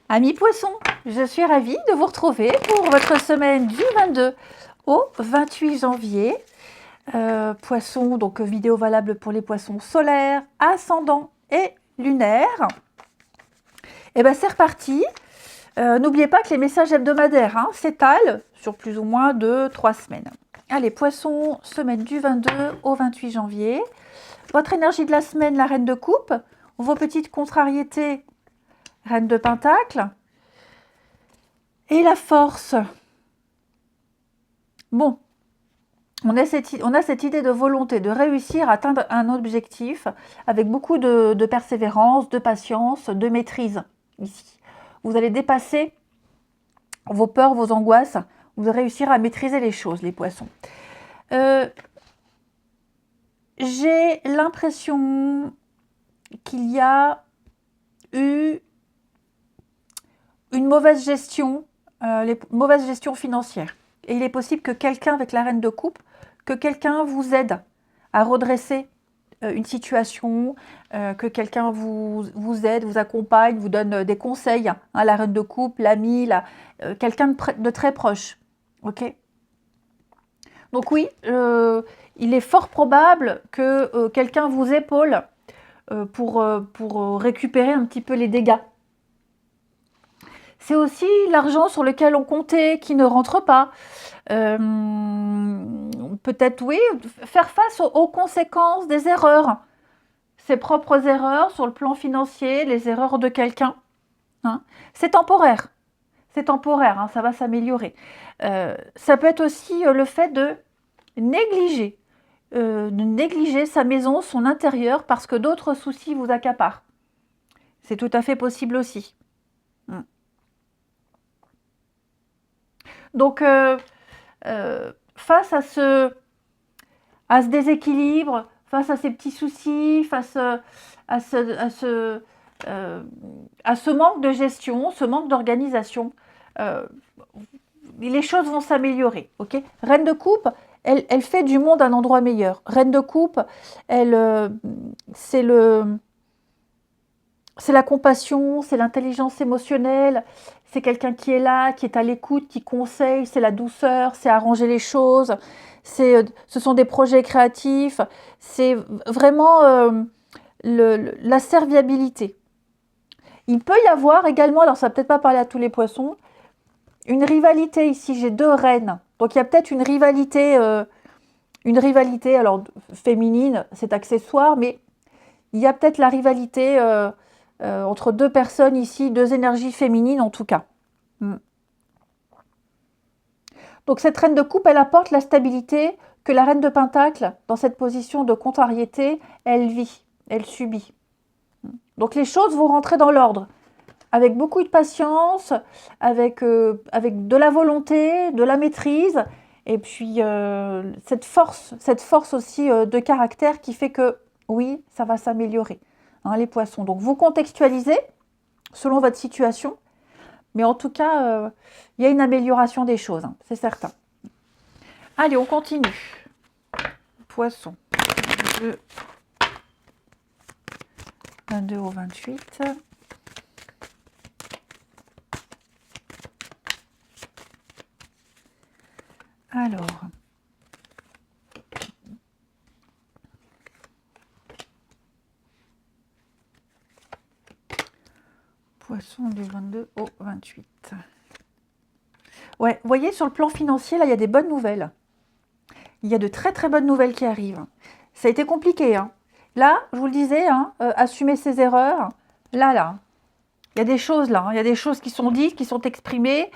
Amis poissons, je suis ravie de vous retrouver pour votre semaine du 22 au 28 janvier. Poissons, donc vidéo valable pour les poissons solaires, ascendants et lunaires. Et bien c'est reparti. N'oubliez pas que les messages hebdomadaires s'étalent sur plus ou moins 2-3 semaines. Allez, poissons, semaine du 22 au 28 janvier. Votre énergie de la semaine, la reine de coupe. Vos petites contrariétés, reine de pentacle. Et la force. Bon, on a cette idée de volonté, de réussir à atteindre un objectif avec beaucoup de persévérance, de patience, de maîtrise ici. Vous allez dépasser vos peurs, vos angoisses. Vous allez réussir à maîtriser les choses, les poissons. J'ai l'impression qu'il y a eu une mauvaise gestion, mauvaise gestion financière. Et il est possible que quelqu'un, avec la reine de coupe, que quelqu'un vous aide à redresser une situation, que quelqu'un vous aide, vous accompagne, vous donne des conseils. La reine de coupe, l'ami, quelqu'un de très proche. Ok. Donc oui, il est fort probable que quelqu'un vous épaule pour récupérer un petit peu les dégâts. C'est aussi l'argent sur lequel on comptait qui ne rentre pas. Peut-être, oui, faire face aux conséquences des erreurs. Ses propres erreurs sur le plan financier, les erreurs de quelqu'un. C'est temporaire. C'est temporaire, ça va s'améliorer. Ça peut être aussi le fait de négliger sa maison, son intérieur, parce que d'autres soucis vous accaparent. C'est tout à fait possible aussi. Donc, face à ce déséquilibre, face à ces petits soucis, face à ce manque de gestion, ce manque d'organisation, les choses vont s'améliorer. Okay, Reine de coupe, elle fait du monde un endroit meilleur. Reine de coupe, c'est la compassion, c'est l'intelligence émotionnelle, c'est quelqu'un qui est là, qui est à l'écoute, qui conseille, c'est la douceur, c'est arranger les choses, ce sont des projets créatifs, c'est vraiment la serviabilité. Il peut y avoir également, alors ça ne va peut-être pas parler à tous les poissons, une rivalité ici, j'ai deux reines, donc il y a peut-être une rivalité, alors féminine, c'est accessoire, mais il y a peut-être la rivalité entre deux personnes ici, deux énergies féminines en tout cas. Donc cette reine de coupe, elle apporte la stabilité que la reine de pentacle, dans cette position de contrariété, elle vit, elle subit. Donc les choses vont rentrer dans l'ordre, avec beaucoup de patience, avec de la volonté, de la maîtrise, et puis cette force aussi de caractère qui fait que, oui, ça va s'améliorer, les poissons. Donc vous contextualisez selon votre situation, mais en tout cas, il y a une amélioration des choses, c'est certain. Allez, on continue. Poisson, 22 au 28. Alors, poisson du 22 au 28. Ouais, vous voyez, sur le plan financier, là, il y a des bonnes nouvelles. Il y a de très très bonnes nouvelles qui arrivent. Ça a été compliqué. Là, je vous le disais, assumer ses erreurs. Là, il y a des choses là. Il y a des choses qui sont dites, qui sont exprimées.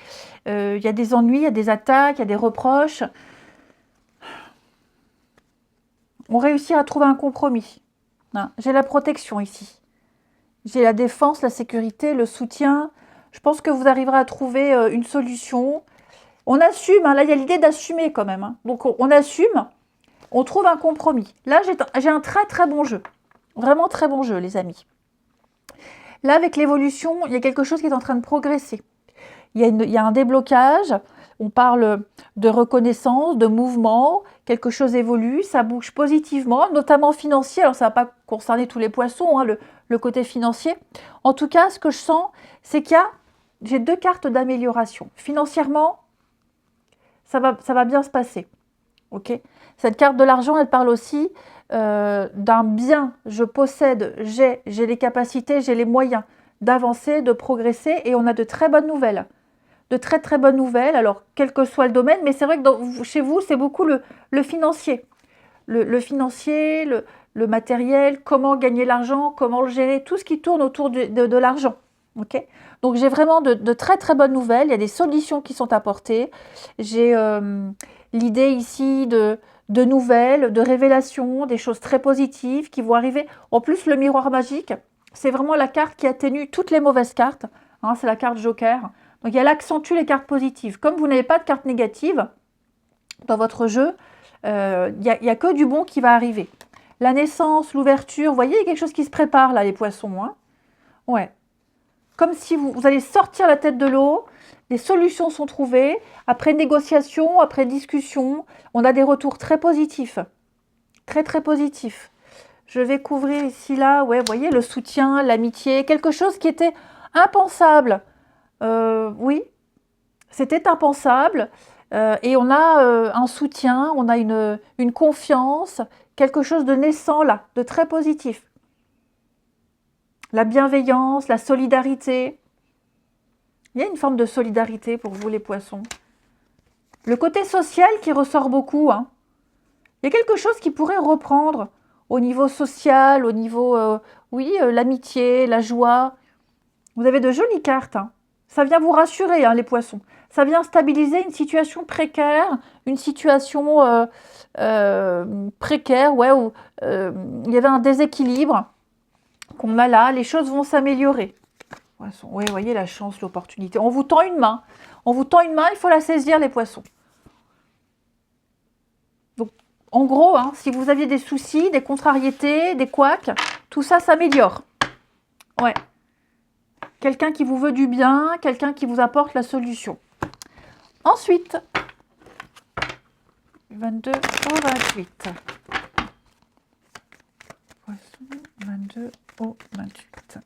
Il y a des ennuis, il y a des attaques, il y a des reproches. On réussit à trouver un compromis. J'ai la protection ici. J'ai la défense, la sécurité, le soutien. Je pense que vous arriverez à trouver une solution. On assume, là il y a l'idée d'assumer quand même. Donc on assume, on trouve un compromis. Là j'ai un très très bon jeu. Vraiment très bon jeu les amis. Là avec l'évolution, il y a quelque chose qui est en train de progresser. Il y a un déblocage, on parle de reconnaissance, de mouvement, quelque chose évolue, ça bouge positivement, notamment financier. Alors ça ne va pas concerner tous les poissons, le côté financier. En tout cas, ce que je sens, c'est qu'il y a j'ai 2 cartes d'amélioration. Financièrement, ça va bien se passer. Ok. Cette carte de l'argent, elle parle aussi d'un bien. Je possède, j'ai les capacités, j'ai les moyens d'avancer, de progresser, et on a de très bonnes nouvelles. De très très bonnes nouvelles, alors quel que soit le domaine, mais c'est vrai que chez vous, c'est beaucoup le financier. Le financier, le matériel, comment gagner l'argent, comment le gérer, tout ce qui tourne autour de l'argent. Okay. Donc j'ai vraiment de très très bonnes nouvelles, il y a des solutions qui sont apportées. J'ai l'idée ici de nouvelles, de révélations, des choses très positives qui vont arriver. En plus, le miroir magique, c'est vraiment la carte qui atténue toutes les mauvaises cartes. Hein, c'est la carte Joker. Donc elle accentue les cartes positives. Comme vous n'avez pas de cartes négatives dans votre jeu, y a que du bon qui va arriver. La naissance, l'ouverture, vous voyez, il y a quelque chose qui se prépare là, les poissons. Hein, ouais. Comme si vous allez sortir la tête de l'eau, les solutions sont trouvées, après négociation, après discussion, on a des retours très positifs. Très très positifs. Je vais couvrir ici, là, ouais, vous voyez, le soutien, l'amitié, quelque chose qui était impensable. Oui, c'était impensable. Et on a un soutien, on a une confiance, quelque chose de naissant là, de très positif. La bienveillance, la solidarité. Il y a une forme de solidarité pour vous les poissons. Le côté social qui ressort beaucoup. Hein. Il y a quelque chose qui pourrait reprendre au niveau social, au niveau, l'amitié, la joie. Vous avez de jolies cartes. Hein. Ça vient vous rassurer, hein, les poissons. Ça vient stabiliser une situation précaire, une situation précaire, ouais, où il y avait un déséquilibre qu'on a là. Les choses vont s'améliorer. Poissons, oui, vous voyez la chance, l'opportunité. On vous tend une main. On vous tend une main, il faut la saisir, les poissons. Donc, en gros, hein, si vous aviez des soucis, des contrariétés, des couacs, tout ça s'améliore. Ouais. Quelqu'un qui vous veut du bien, quelqu'un qui vous apporte la solution. Ensuite, 22 au 28. Poisson, 22 au 28.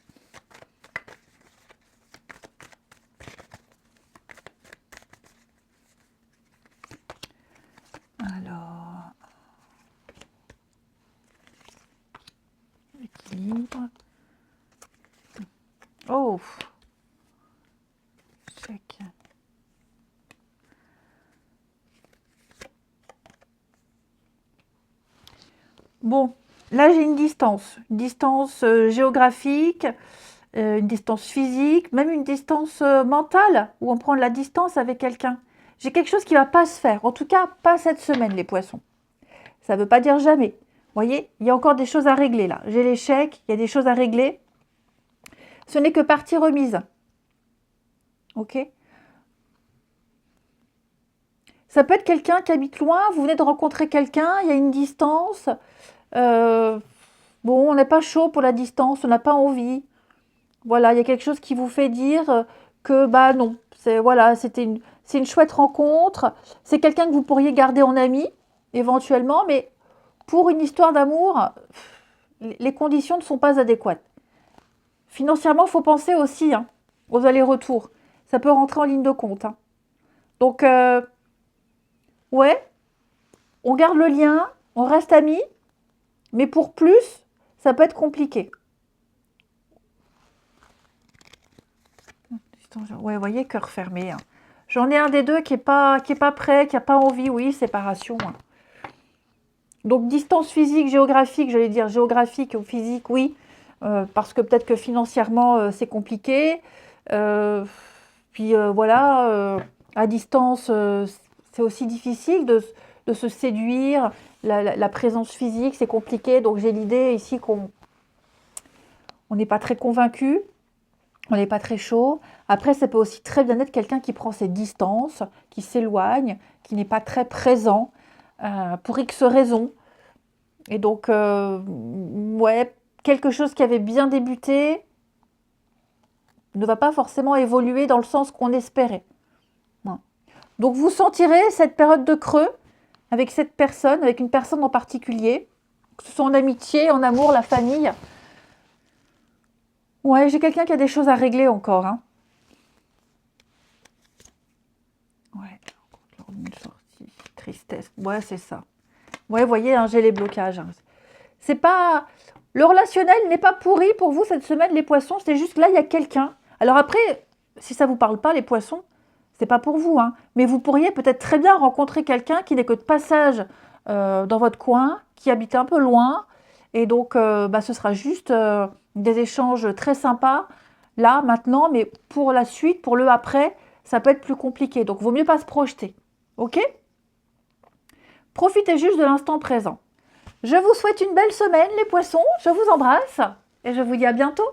Alors, équilibre. Oh, check. Bon, là j'ai une distance géographique, une distance physique, même une distance mentale, où on prend de la distance avec quelqu'un. J'ai quelque chose qui ne va pas se faire, en tout cas pas cette semaine les poissons. Ça ne veut pas dire jamais. Vous voyez, il y a encore des choses à régler là. J'ai l'échec, il y a des choses à régler. Ce n'est que partie remise. Ok ? Ça peut être quelqu'un qui habite loin, vous venez de rencontrer quelqu'un, il y a une distance. Bon, on n'est pas chaud pour la distance, on n'a pas envie. Voilà, il y a quelque chose qui vous fait dire que, bah non, voilà, c'est une chouette rencontre. C'est quelqu'un que vous pourriez garder en ami, éventuellement, mais pour une histoire d'amour, les conditions ne sont pas adéquates. Financièrement, il faut penser aussi hein, aux allers-retours. Ça peut rentrer en ligne de compte. Hein. Donc, ouais, on garde le lien, on reste amis, mais pour plus, ça peut être compliqué. Ouais, vous voyez, cœur fermé. Hein. J'en ai un des deux qui est pas prêt, qui n'a pas envie. Oui, séparation. Hein. Donc, distance physique, géographique, j'allais dire géographique ou physique, oui. Parce que peut-être que financièrement, c'est compliqué. Voilà, à distance, c'est aussi difficile de se séduire. La présence physique, c'est compliqué. Donc, j'ai l'idée ici qu'on n'est pas très convaincu. On n'est pas très chaud. Après, ça peut aussi très bien être quelqu'un qui prend ses distances, qui s'éloigne, qui n'est pas très présent pour X raisons. Et donc, ouais, quelque chose qui avait bien débuté ne va pas forcément évoluer dans le sens qu'on espérait. Ouais. Donc, vous sentirez cette période de creux avec cette personne, avec une personne en particulier, que ce soit en amitié, en amour, la famille. Ouais, j'ai quelqu'un qui a des choses à régler encore. Hein. Une sortie, tristesse. Ouais, c'est ça. Ouais, vous voyez, hein, j'ai les blocages. Hein. C'est pas... Le relationnel n'est pas pourri pour vous cette semaine, les poissons. C'est juste que là, il y a quelqu'un. Alors après, si ça vous parle pas, les poissons, c'est pas pour vous. Hein. Mais vous pourriez peut-être très bien rencontrer quelqu'un qui n'est que de passage dans votre coin, qui habite un peu loin. Et donc, ce sera juste des échanges très sympas, là, maintenant. Mais pour la suite, pour le après, ça peut être plus compliqué. Donc, vaut mieux pas se projeter. OK? Profitez juste de l'instant présent. Je vous souhaite une belle semaine, les poissons. Je vous embrasse et je vous dis à bientôt.